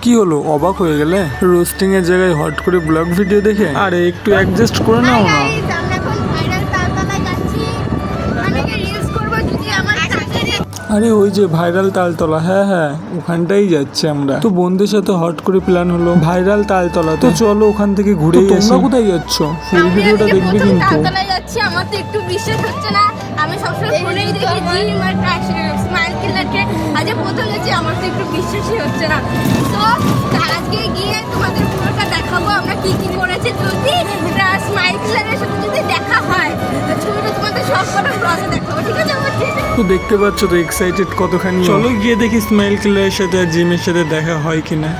কি হলো, অবাক হয়ে গেলে রোস্টিং এর জায়গায় হট করে ব্লগ ভিডিও দেখে? আরে একটু অ্যাডজাস্ট করে নাও না। আরে ওই যে ভাইরাল তালতলা, হ্যাঁ হ্যাঁ ওখানটাই যাচ্ছি আমরা। তো বন্ধুদের সাথে হট করে প্ল্যান হলো ভাইরাল তালতলা, তো চলো ওখান থেকে ঘুরে আসি। তোমরা কোথায় যাচ্ছ? ফুল ভিডিওটা দেখবে কিন্তু। তালতলায় যাচ্ছি, আমার তো একটু বিশ্বাস হচ্ছে না। আমি সবসময় ফোনেই দেখি জিম আর স্মাইল কিলারকে, আজ প্রথম যাচ্ছি, আমার তো একটু বিশ্বাসই হচ্ছে না। তো আজকে গিয়ে তোমাদের পুরোটা দেখাবো আমরা কি কি করেছি। যদি স্মাইল কিলারের সাথে যদি দেখা হয় ছবিটা তোমাদের সব কটা ব্লগে দেখাবো, ঠিক আছে? তো দেখতে পাচ্ছ তো এক্সাইটেড কতখানি। চলো গিয়ে দেখি স্মাইল কিলারের সাথে আর জিমের সাথে দেখা হয় কিনা।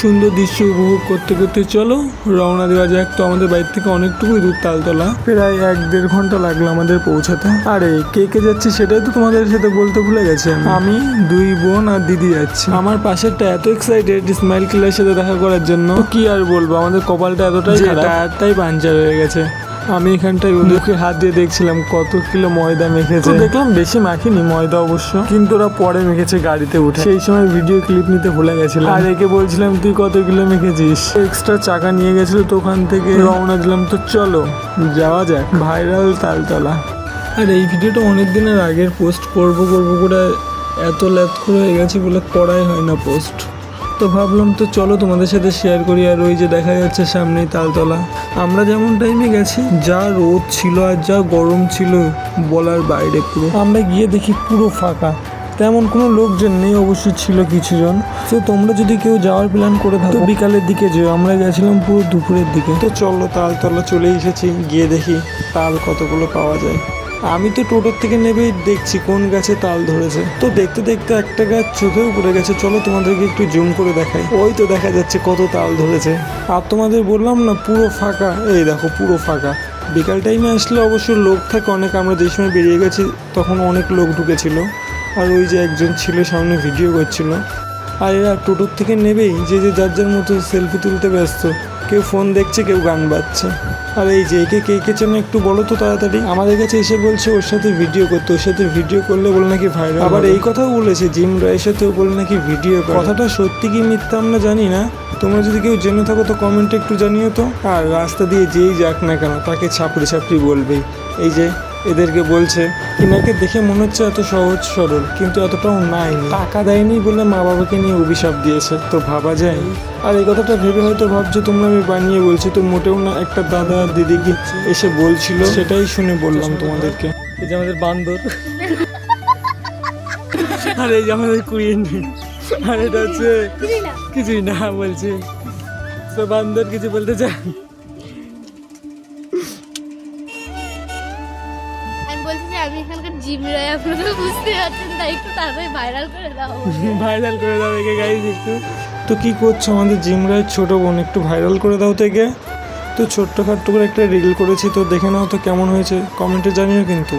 সুন্দর দৃশ্য উপভোগ করতে করতে চলো রওনা দেওয়া যাক। তো আমাদের বাড়ি থেকে অনেকটুকুই দূর তালতলা, প্রায় 1-1.5 ঘন্টা লাগলো আমাদের পৌঁছাতে। আরে কে কে যাচ্ছে সেটাই তো তোমাদের সাথে বলতে ভুলে গেছে। আমি 2 বোন আর দিদি যাচ্ছি। আমার পাশেরটা এত এক্সাইটেড স্মাইল কিলারের সাথে দেখা করার জন্য, কি আর বলবো, আমাদের কপালটা এতটাই খারাপ, টায়ারটাই পাঞ্চার হয়ে গেছে। আমি এখানটায় ওদেরকে হাত দিয়ে দেখছিলাম কত কিলো ময়দা মেখেছে। দেখলাম বেশি মাখিনি ময়দা অবশ্য, কিন্তু ওরা পরে মেখেছে গাড়িতে উঠে। সেই সময় ভিডিও ক্লিপ নিতে ভুলে গেছিলাম। আর একে বলছিলাম তুই কত কিলো মেখেছিস। এক্সট্রা চাকা নিয়ে গেছিল, তো ওখান থেকে রওনা দিলাম। তো চলো যাওয়া যাক ভাইরাল তালতলা। আর এই ভিডিওটা অনেক দিনের আগের, পোস্ট করবো করে এত ল্যাথ করে হয়ে গেছে বলে করাই হয় না পোস্ট। তো ভাবলাম তো চলো তোমাদের সাথে শেয়ার করি। আর ওই যে দেখা যাচ্ছে সামনেই তালতলা। আমরা যেমন টাইমে গেছি, যা রোদ ছিল আর যা গরম ছিল বলার বাইরে। পুরো আমরা গিয়ে দেখি পুরো ফাঁকা, তেমন কোনো লোকজন নেই। অবশ্যই ছিল কিছুজন। তো তোমরা যদি কেউ যাওয়ার প্ল্যান করে থাকো বিকালের দিকে যেও, আমরা গেছিলাম পুরো দুপুরের দিকে। তো চলো তালতলা চলে এসেছি, গিয়ে দেখি তাল কতগুলো পাওয়া যায়। আমি তো টোটোর থেকে নেবেই দেখছি কোন গাছে তাল ধরেছে। তো দেখতে দেখতে একটা গাছ চোখেও পড়ে গেছে। চলো তোমাদেরকে একটু জুম করে দেখাই। ওই তো দেখা যাচ্ছে কত তাল ধরেছে। আর তোমাদের বললাম না পুরো ফাঁকা, এই দেখো পুরো ফাঁকা। বিকাল টাইমে আসলে অবশ্য লোক থাকে অনেক। আমরা যে সময় বেরিয়ে গেছি তখন অনেক লোক ঢুকেছিল। আর ওই যে একজন ছিল সামনে ভিডিও করছিল। আর এরা টোটোর থেকে নেবেই যে যার মতো সেলফি তুলতে ব্যস্ত। কেউ ফোন দেখছে, কেউ গান বাজছে। আর এই যে একে কে চেনো একটু বলো তো তাড়াতাড়ি। আমাদের কাছে এসে বলছে ওর সাথে ভিডিও করতে, ওর সাথে ভিডিও করলে বলে নাকি ভাইরাল। আবার এই কথাও বলেছে জিম রায়ের সাথেও বলে নাকি ভিডিও। কথাটা সত্যি কি মিথ্যা আমরা জানি না। তোমরা যদি কেউ জেনে থাকো তো কমেন্টে একটু জানিও তো। আর রাস্তা দিয়ে যেই যাক না কেন তাকে ছাপড়ি বলবেই। এই যে এদেরকে বলছে, ইনাকে দেখে মনে হচ্ছে এত সহজ সরল, কিন্তু এতটাও নাই। টাকা দেয়নি বলে মা বাবাকে নিয়ে অভিশাপ দিয়েছে, তো ভাবা যায়। আর এই কথাটা ভেবে হয়তো ভাবছো তোমরা আমি বানিয়ে বলছি, তো মোটেও না। একটা দাদা দিদিকে এসে বলছিল, সেটাই শুনে বললাম তোমাদেরকে। এই যে আমাদের বান্দর, আর এই যে আমাদের কুইন, আর এটা হচ্ছে কিছুই না বলছে। তো বান্দর কিছু বলতে চান? আমি এখানকার জিম রায়, আপনারা বুঝতে পারছেন, তাই একটু তাড়াতাড়ি ভাইরাল করে দাও একে গাইজ একটু। তো কি করছো আমাদের জিম রায় ছোট বোন, একটু ভাইরাল করে দাও তো একে। তো ছোট্টখাট্ট করে একটা রিল করেছি, তো দেখে নাও তো কেমন হয়েছে, কমেন্টে জানিও কিন্তু।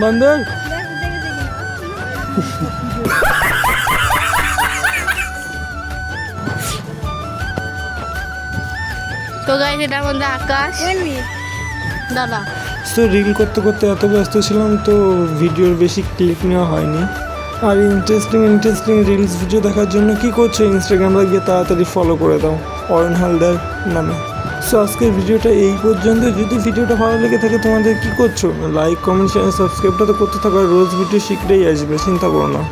বান্দর তো গাইস এটা আমাদের আকাশ দাদা। তো রিল করতে করতে এত ব্যস্ত ছিলাম তো ভিডিওর বেশি ক্লিপ নেওয়া হয়নি। আর ইন্টারেস্টিং রিলস ভিডিও দেখার জন্য কি করছো, ইনস্টাগ্রামে গিয়ে তাড়াতাড়ি ফলো করে দাও অরুণ হালদার নামে। সো আজকের ভিডিওটা এই পর্যন্ত। যদি ভিডিওটা ভালো লেগে থাকে তোমাদের কি করছো, লাইক কমেন্ট শেয়ার সাবস্ক্রাইবটা তো করতে থাকো। আর রোজ ভিডিও শীঘ্রই আসবে, চিন্তা করো না।